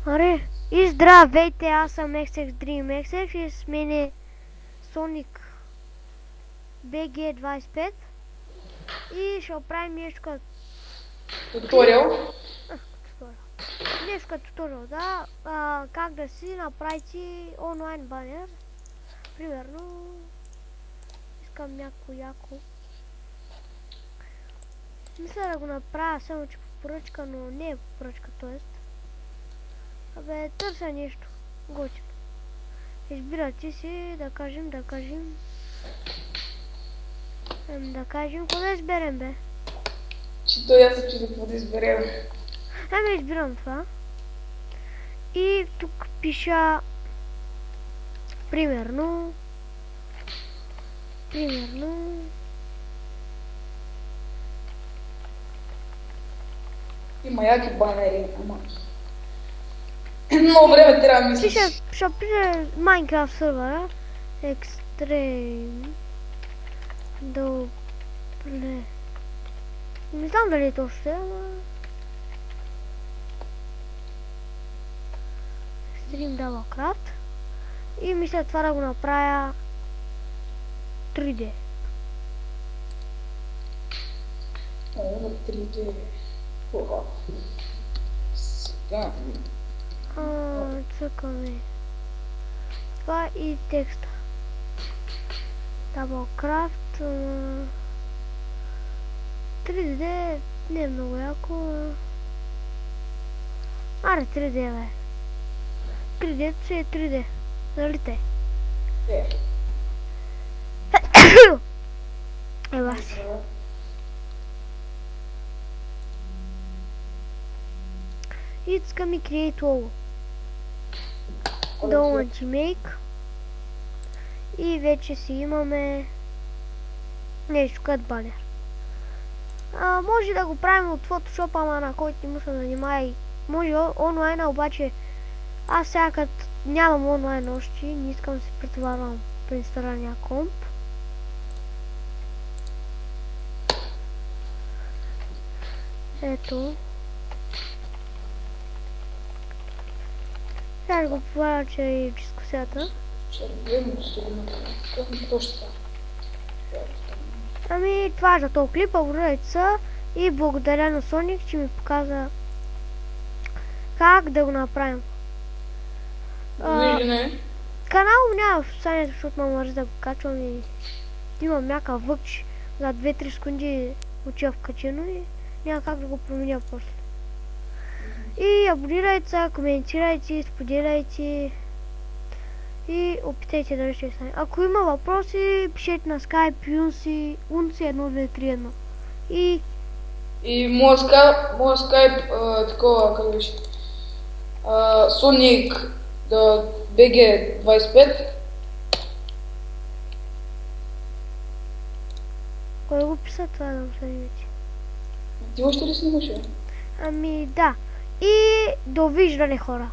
Аре, и здравейте, аз съм XX Dream XX и с мен е Sonic BG25 и ще оправим нещо като Туториал. Нещо като туториал, да. Как да си направите онлайн банер. Примерно, искам някакво яко. Мисля да го направя само че по поръчка, но не е по поръчка, т.е. Абе, търся нещо готино. Избирате си, да кажем, какво да изберем, бе? Че той аз се чудя какво да изберем. Ами избирам това. И тук пиша примерно Има яки банери, ама... Много време трябва да мислиш. ще пише Minecraft сервера Extreme Double. Не знам дали е точно, ама... Extreme Doublecraft. И мисля това да го направя 3D. О, 3D. Сега. Цъкаме. Това и текста. Doublecraft. 3D не е много яко. Аре 3D, бе. 3D си е 3D. Нали те? Ева си. И искаме create logo. Don't want to make. И вече си имаме нещо като банер. Може да го правим от Photoshop, ама на който му се занимава и може онлайн, обаче аз сега като нямам онлайн още, не искам да се претоварвам при инсталирания комп. Ето. Сега да го поваря чрез дискусията. Ами това е за този клип, благодаря и благодаря на Sonic, че ми показа как да го направим. Канал няма в описанието, защото ме мързи да го качвам и имам някакъв въкч за 2-3 секунди отива вкачено и няма как да го променя после. И абонирайте се, коментирайте, споделяйте и опитайте да ще стане. Ако има въпроси, пишете на Skype, unsi1231. И моят Skype, такова, как беше, Sonic BG25. Кой го писа това да го следите? Ти още ли снимаш? Ами да. И довиждане, хора.